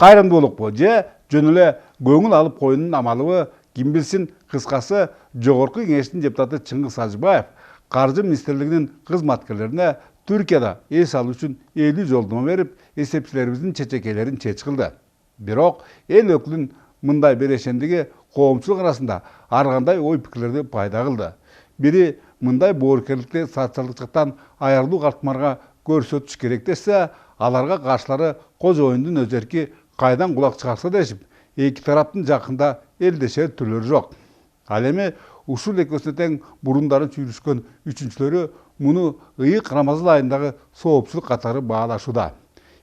кайрымдуулукпу же жөн эле көңүл алып коюунун амалыбы, ким билсин. Кыскасы, Жогорку Кеңештин депутаты Чыңгыз Ажыбаев Каржы министрлигинин кызматкерлерине Түркияда эс алуу үчүн 50 жолдомо берип, эсепчилерибиздин чечекейлерин чеч кылды. Бирок эл өкүлүнүн мындай берешендиги коомчулук арасында ар кандай ой пикирлерди пайда кылды. Бири мындай боорукерликти социалдык жактан аярлуу калтмарга көрсөтүш керек десе, аларга каршылары кожоюндун өзерки кайдан кулак чыгарса дешип, эки тараптын жакында элдешер түрлөрү жок. Ал эми ушул экөөсүнө тең бурундары чүйрүшкөн үчүнчүлөрү муну ыйык Рамазан айындагы соопчулук катары баалашууда.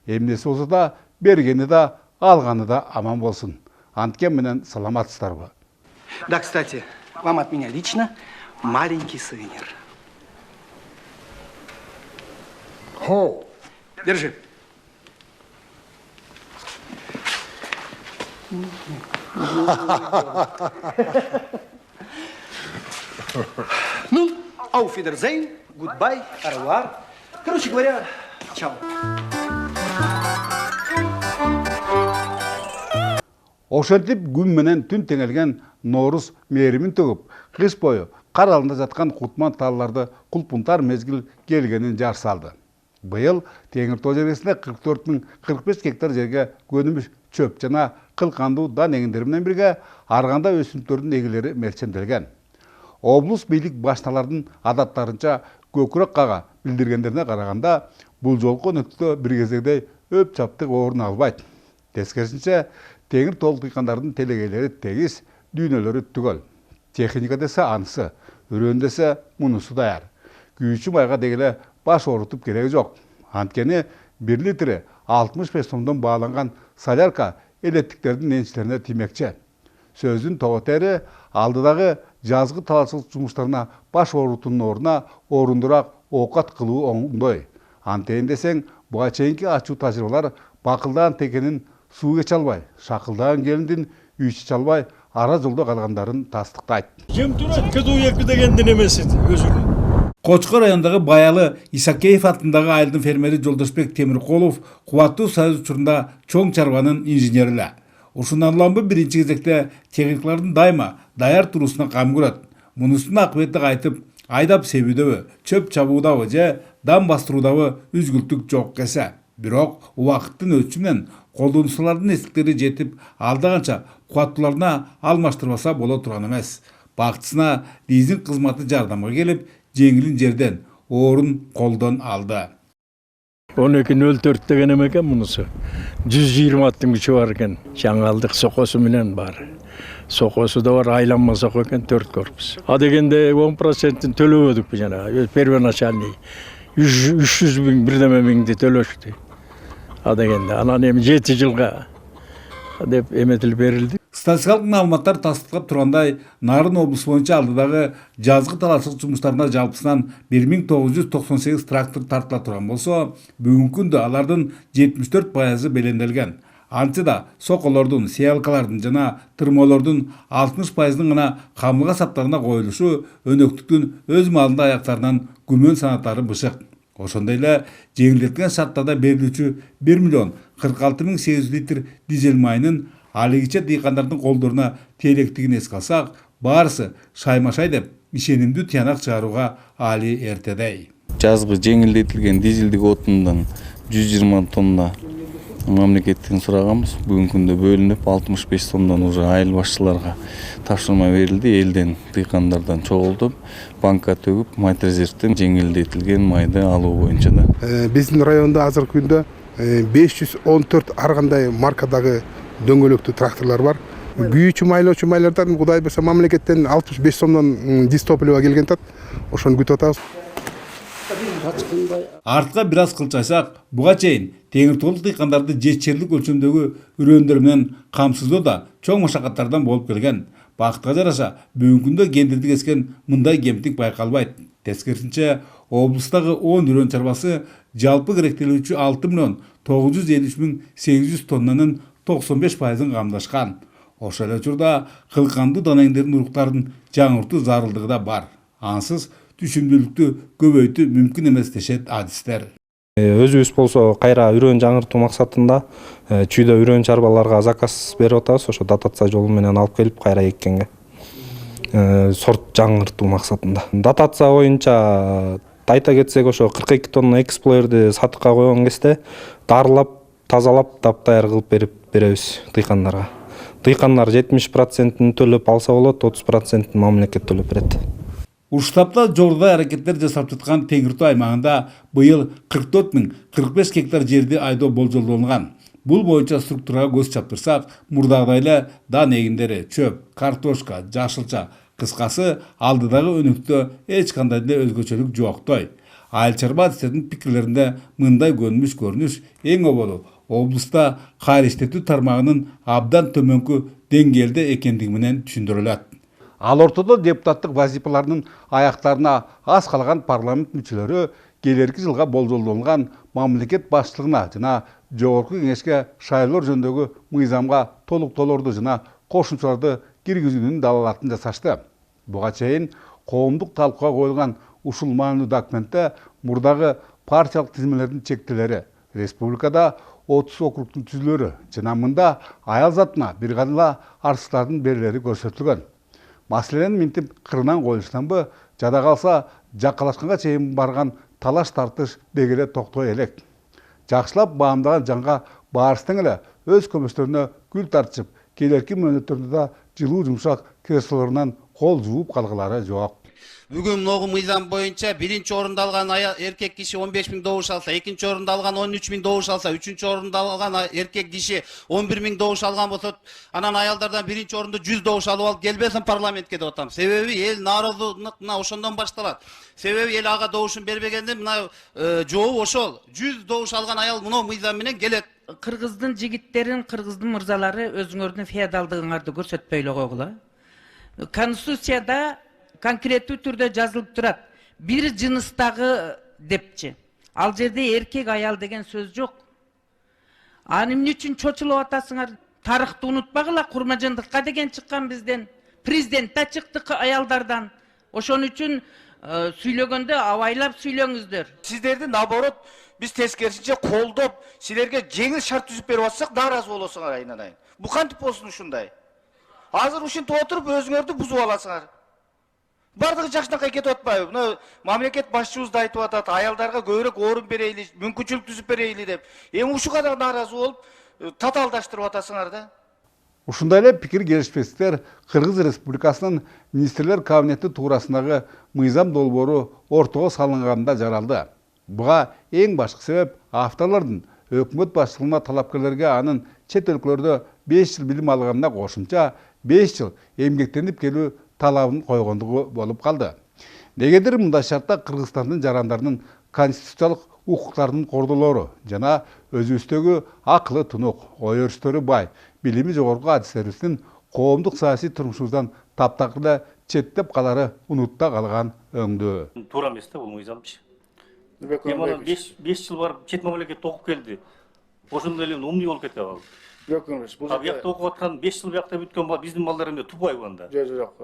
Эмнеси болсо да, бергени да, алганы да аман болсун. Анткен менен саламатсыздарбы? Да, кстати, вам от меня лично маленький сувенир. Хоу. Держи. Ну, auf Wiedersehen, goodbye, au revoir. Короче говоря, чао. Ошентип күн менен түн теңелген Ноорус мээримин төгүп, кыш бою кар алында жаткан кутман таалларды кулпунтар мезгил келгенин жар салды. Быйыл Теңир Тоо жересинде 44.045 гектар жерге көнүмүш чөп жана кылкандуу дан эгиндери менен бирге ар кандай өсүмдүктөрдүн эгелери мерченделген. Облус бийлик башталардын адаттарынча көкүрөк кага билдиргендерине караганда, бул жолку өнөктүктө бир кезегде өп чаптык орун албайт. Тескерисинче, Теңир Тоолук дыйкандардын телегейлери тегиз, дүйнөлөрү түгөл. Техника десе анысы, үрөн десе мунусу даяр. Күйүүчү майга дегеле баш оорутуп кереги жок. Анткени 1 литри 65 сомдон бааланган солярка элеттиктердин энчилерине тимекчи. Сөздүн тоготери алдыдагы жазгы талашчылык жумуштарына баш оорутуунун ордуна орундураак оокат кылуу оңдой. Антейин десең, буга чейинки ачуу тажрыйбалар бакылдаан текенин суу кече албай, шакылдаан келиндин үй иче албай, ара жолдо калгандарын тастыктайт. Жемтурат кызуу эки дегендин эмеси өзүнүн. Кочко районундагы Баялы Исакеев атындагы айылдын фермери Жолдошбек Темиркулов кубаттуу союз учурунда чоң чарбанын инженери эле. Ушундан улам биринчи кезекте техникалардын дайыма даяр туруусуна кам көрөт. Мунусунун акыбети кайтып, айдап себүүдөбү, чөп чабуудабы же дам бастыруудабы үзгүлтүк жок кесе. Бирок убакыттын өтүшү менен колдонуучулардын эстиктери жетип, алдаганча кубаттууларына алмаштырбаса боло турган эмес. Бактысына лизинг кызматы жардамга келип, жеңилин жерден, оорун колдон алды. 12.04 деген экен мунусу. 120 аттын күчү бар экен. Жаңалдык сокосу менен бар. Сокосу да бар, айланма соко экен 4 корпус. А дегенде 10%-ин төлөбөдүк жана. Первоначальный 300 миң, бирдеме миңди төлөштү. А дегенде анан эми 7 жылга деп эметилип берилди. Статистикалык маалыматтар тастыктап тургандай, Нарын облусу боюнча алдыдагы жазгы талашчылык жумуштарына жалпысынан 1998 трактор тартыла турган болсо, бүгүнкү күндө алардын 74% беленделген. Антыда соколордун, сеялкалардын жана тырмолордун 60%-ын гана камылга саптарына коюлушу өнөктүктүн өз маалында аяктарынан күмөн санаттары бышык. Ошондой эле жеңилдетилген шарттарда берилүүчү 1.046.800 литр дизель майынын алигиче дыйкандардын колдоруна тейлектигин эске алсак, баарысы шаймашай деп ишенимдүү тыянак чыгарууга али эртедей. Жазгы жеңилдетилген дизелдик отундан 120 тонна мамлекеттен сураганбыз. Бүгүнкү күндө бөлүнүп 65 тоннадан уже айыл башчыларга тапшырма берилди. Элден, дыйкандардан чогултуп, банкка төгүп, майт резервтен жеңилдетилген майды алуу боюнча да. Биздин районда азыркы күндө 514 ар кандай маркадагы дөңгөлөктүү тракторлор бар. Күйүүчү майлоочу майлардан Кудай берсе мамлекеттен 65 сомдон дистопливо келген тат. Ошону күтүп атабыз. Артка бир аз кылчайсак, буга чейин Теңир Тоолук дыйкандарды жетчерлик өлчөмдөгү үрөндөр менен камсыздоо да чоң машакаттардан болуп келген. Бакытка жараша, бүгүнкү күндө кендирди кескен мындай кемтик байкалбайт. Тескерисинче, облустагы 10 үрөн чарбасы жалпы керектелүүчү 6.973.800 тоннанын 95%-ын камдашкан. Ошол эле учурда кылкандуу данеңдердин уруктарын жаңыртуу зарылдыгы да бар. Ансыз түшүмдүүлүктү көбөйтүү мүмкүн эмес дешет адистер. Өзүбүз болсо кайра үрөөн жаңыртуу максатында чүйдө үрөөн чарбаларга заказ берип атабыз. Ошо дотация жолу менен алып келип кайра эккенге сорт жаңыртуу максатында. Дотация боюнча айта кетсек, ошо 42 тонна эксплоерди сатыкка койгон кезде дарылап, тазалап, таптаяр кылып беребиз дыйкандарга. Дыйкандар 70%-ин төлөп алса болот, 30%-ин мамлекет төлөп берет. Уштапта жолда аракеттер жасап жаткан Теңиртау аймагында быйыл 44.045 гектар жерди айдоо болжолдонгон. Бул боюнча структурага көз чаптырсак, мурдагыдай эле дан эгиндери, чөп, картошка, жашылча, кыскасы алдыдагы өнүктө эч кандай да өзгөчөлүк жоктой. Айыл чарба адистердин пикирлеринде мындай көрүнүш эң оболу облуста кайыр иштетүү тармагынын абдан төмөнкү деңгээлде экендиги менен түшүндүрүлөт. Ал ортодо депутаттык вазифаларынын аяктарына аз калган парламент мүчөлөрү келерки жылга болжолдонгон мамлекет башчылыгына жана жогорку кеңешке шайлоо жөнүндөгү мыйзамга толуктоолорду жана кошумчаларды киргизүүнүн далалатын жасашты. Буга чейин коомдук талкууга коюлган ушул маанилүү документте мурдагы партиялык тизмелердин чектелери, республикада 30 округтун түзүлөрү жана мында аял затына бир гана арчылардын берилери көрсөтүлгөн. Маселенин минтип кырынан коюлуштанбы, жада калса жаккалашканга чейин барган талаш тартыш дегеле токтой элек. Жакшылап баамдаган жанга баарысы тең эле өз көмөчтөрүнө күл тартышып, келерки мөөнөттөрдө да жылуу жумшак креслолорунан кол жууп калгылары жок. Бүгүн могу мыйзам боюнча биринчи орунду алган эркек киши 15.000 добуш алса, экинчи орунду алган 13.000 добуш алса, үчүнчү орунду алган эркек киши 11.000 добуш алган болсо, анан аялдардан биринчи орунду 100 добуш алып алып келбесин парламентке деп атам. Себеби эл нааразылык мына ошондон башталат. Себеби эл ага добушун бербегенде мына жооп ошол 100 добуш алган аял мына мыйзам менен келет. Кыргыздын жигиттерин, кыргыздын мырзалары өзүңөрдүн феодалдыгыңарды көрсөтпөй эле койгула. Конституцияда конкреттүү түрдө жазылып турат. Бир жыныстагы депчи. Ал жерде эркек аял деген сөз жок. Аны эмне үчүн чочулуп атасыңар? Тарыхты унутпагыла, курмажындыкка деген чыккан бизден. Президент да чыкты аялдардан. Ошон үчүн сүйлөгөндө абайлап сүйлөңүздөр. Сиздерди наоборот биз тескерисинче колдоп, силерге жеңил шарт түзүп берип атсак, нааразы болосуңар айнан. Бу кантип болсун ушундай? Азыр ушинтип отуруп өзүңөрдү бузуп аласыңар. Бардыгы жакшынакай кетип атпайбы? Мына мамлекет башчыбыз да айтып атат, аялдарга көбүрөөк орун берейли, мүмкүнчүлүк түзүп берейли деп. Эми ушуга да нааразы болуп, татаалдаштырып атасыңар да. Ушундай эле пикир келишпестиктер Кыргыз Республикасынын министрлер кабинети туурасындагы мыйзам долбоору ортого салынганда жаралды. Буга эң башкы себеп авторлордун өкмөт башчылыгына талапкерлерге анын чет өлкөлөрдө 5 жыл билим алганына кошумча 5 жыл эмгектенип келүү талабын койгондугу болуп калды. Негедир мындай шартта Кыргызстандын жарандарынын конституциялык укуктарынын кордолору жана өзүбүздөгү акылы тунук, ой өрүштөрү бай, билими жогорку адистерибиздин коомдук саясий турмушубуздан таптакыр эле четтеп калары унутта калган өңдүү. Туура эмес да бул мыйзамчы. Эми 5 жыл барып чет мамлекетте окуп келди. Ошондой эле умный болуп кете калды. Жок, бул жакта окуп аткан 5 жыл бияқта бүткөн биздин балдар эмне тупайбы анда? Жок.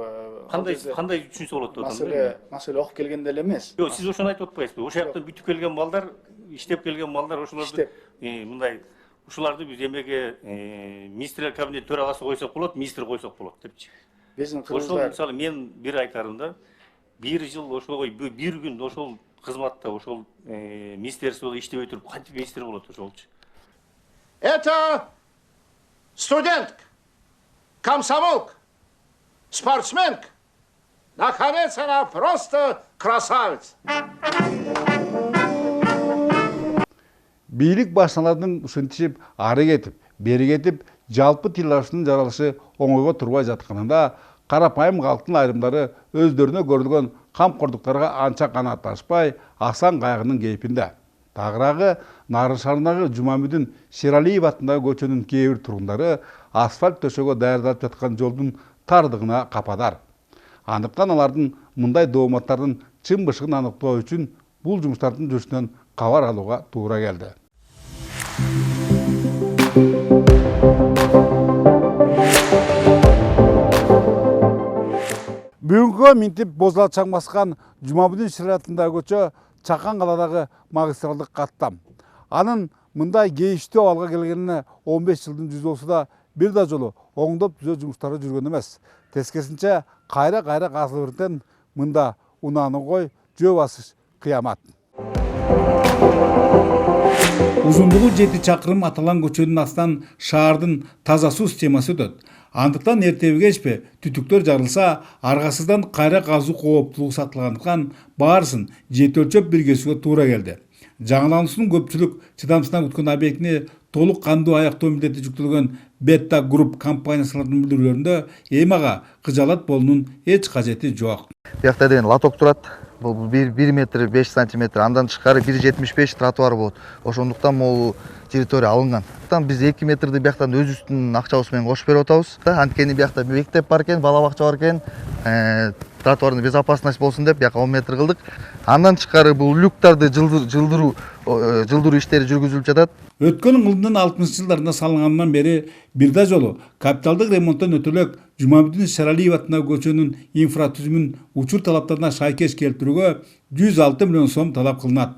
Кандай түшүнсө болот деп атам. Маселе окуп келгенде эле эмес. Жок, сиз ошону айтып атпайсызбы? Ошол жактан бүтүп келген балдар, иштеп келген балдар ошолорду мындай ушуларды биз эмеге министрлер кабинети төрагасы койсок болот, министр койсок болот депчи. Биздин ошол мисалы мен бир айтарым да, 1 жыл ошол бир күн ошол кызматта, ошол министерстводо иштебей туруп кантип министр болот ошолчу? Это студентка, комсомолка, спортсменка. Наконец, она просто красавица. Бийлик башчылардын ушинтип ары кетип, бери кетип, жалпы тил ашынын жаралышы оңойго турбай жатканында карапайым калктын айрымдары өздөрүнө көрүлгөн камкордуктарга анча канаатташпай, асан кайгынын кейпинде. Тагыраагы Нарын шаарындагы Жумамүдүн Шералиев атындагы көчөнүн кээ бир тургундары асфальт төшөгө даярдалып жаткан жолдун тардыгына кападар. Андыктан алардын мындай дооматтардын чын бышыгын аныктоо үчүн бул жумуштардын жүрүшүнөн кабар алууга туура келди. Бүгүнкү минтип бозала чаң баскан Жумамүдүн Шералиев атындагы көчө Чакан каладагы магистралдык каттам. Анын мындай кейиштүү абалга келгенине 15 жылдын жүзү болсо да бир да жолу оңдоп түзөө жумуштары жүргөн эмес. Тескерисинче кайра казылып берден мында унааны кой жөө басыш кыямат. Узундугу 7 чакырым аталган көчөнүн астынан шаардын таза суу системасы өтөт. Андыктан эртеби кечпи түтүктөр жарылса, аргасыздан кайра казуу кооптулугу сакталгандыктан баарысын жети өлчөп биргесүүгө туура келди. Жаңылануусунун көпчүлүк чыдамсыздан күткөн объектини толук кандуу аяктоо милдети жүктөлгөн Beta Group компаниясынын билдирүүлөрүндө эми ага кыжаалат болуунун эч кажети жок. Биякта деген лоток турат. Бул 1 метр 5 сантиметр, андан тышкары 1,75 тротуар болот. Ошондуктан могу территория алынган. Биз 2 метрди бияктан өзүбүздүн акчабыз менен кошуп берип атабыз. Анткени биякта мектеп бар экен, бала бакча бар экен. Тротуардын безопасность болсун деп бияка 10 метр кылдык. Андан тышкары бул люктарды жылдыруу иштери жүргүзүлүп жатат. Өткөн жылдын 60-жылдарында салынгандан бери бир да жолу капиталдык ремонттон өтө элек Жумабүдүн Шаралиев атындагы көчөнүн инфратүзүмүн учур талаптарына шайкеш келтирүүгө 106 миллион сом талап кылынат.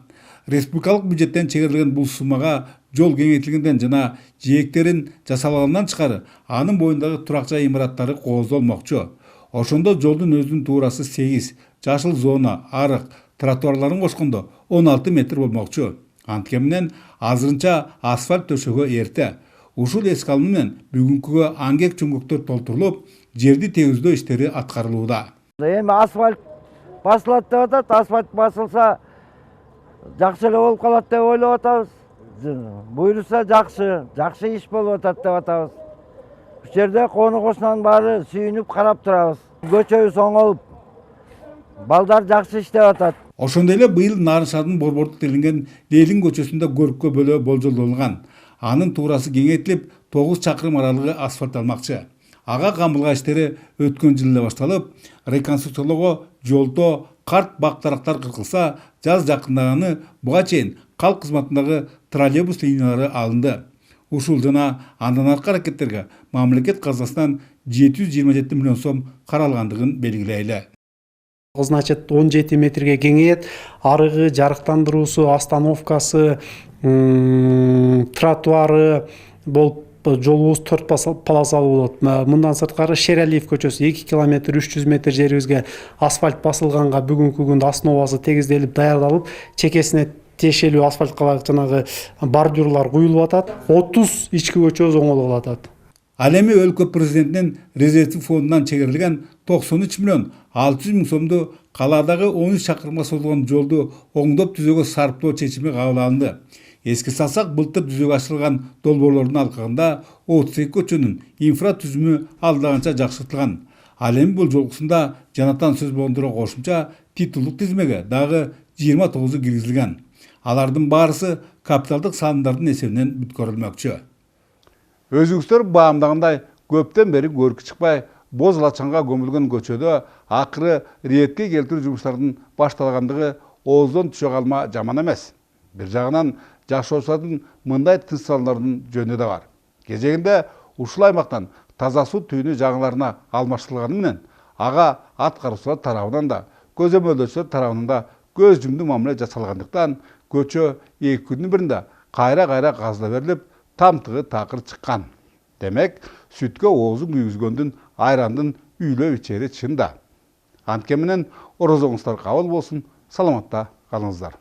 Республикалык бюджеттен чегерилген бул суммага жол кеңейтилгенден жана жээктерин жасалгандан тышкары анын боюндагы турак жай имараттары кооздолмокчу. Ошондо жолдун өзүнүн туурасы 8, жашыл зона, арык, тротуарларын кошкондо 16 метр болмокчу. Анткени менен азырынча асфальт төшөгө эрте. Ушул эске алуу менен бүгүнкүгө аңгек чөңгөктөр толтурулуп, жерди тегиздөө иштери аткарылууда. Эми асфальт басылат деп атат, асфальт басылса жакшы эле болуп калат деп ойлоп атабыз. Буйруса жакшы иш болуп атат деп атабыз. Бул жерде кону кошунан баары сүйүнүп карап турабыз. Көчөбүз оңолуп, балдар жакшы иштеп атат. Ошондой эле быйыл Нарын шаарынын борбордук делинген Лейлин көчөсүндө көрүккө бөлөө болжолдолгон. Анын туурасы кеңейтилип, 9 чакырым аралыгы асфальтталмакчы. Ага камылга иштери өткөн жылы эле башталып, реконструкциялоого жолдо карт бактарактар кыркылса, жаз жакындаганы буга чейин калк кызматындагы троллейбус линиялары алынды. Ушул жана андан аркы аракеттерге мамлекет казынасынан 727 миллион сом каралгандыгын белгилейли. Значит, 17 метрге кеңейет, арыгы, жарыктандыруусу, остановкасы, тротуары болуп жолубуз 4 полосалуу болот. Мындан сырткары Шералиев көчөсү 2 километр 300 метр жерибизге асфальт басылганга бүгүнкү күндө основасы тегизделип даярдалып, чекесине тиешелүү асфальтка жанагы бордюрлар куюлуп атат. 30 ички көчөбүз оңолуп атат. Ал эми өлкө президентинин резервдик фондунан чегерилген 93 миллион 600 миң сомду калаадагы 13 чакырымга созулган жолду оңдоп түзөөгө сарптоо чечими кабыл алынды. Эске салсак, былтыр түзөөгө ашырылган долбоорлордун алкагында 32 көчөнүн инфратүзүмү алдаганча жакшыртылган. Ал эми бул жолкусунда жанатан сөз болгондорго кошумча титулдук тизмеге дагы 29 киргизилген. Алардын баарысы капиталдык салымдардын эсебинен бүткөрүлмөкчү. Өзүңүздөр баамдагандай көптөн бери көркү чыкпай боз лачанга көмүлгөн көчөдө акыры ретке келтирүү жумуштарынын башталгандыгы ооздон түшө калма жаман эмес. Бир жагынан жашоочулардын мындай тынч алуулардын жөнү да бар. Кезегинде ушул аймактан таза суу түйүнү жаңыларына алмаштырылганы менен ага аткаруучулар тарабынан да, көзөмөлдөөчүлөр тарабынан да көз жумдуу мамиле жасалгандыктан көчө 2 күндүн биринде кайра казыла берилип, тамтыгы такыр чыккан. Демек, сүткө оозун күйгүзгөндүн айрандын үйлөө ичери чында. Анткени менен орозоңуздар кабыл болсун, саламатта калыңыздар.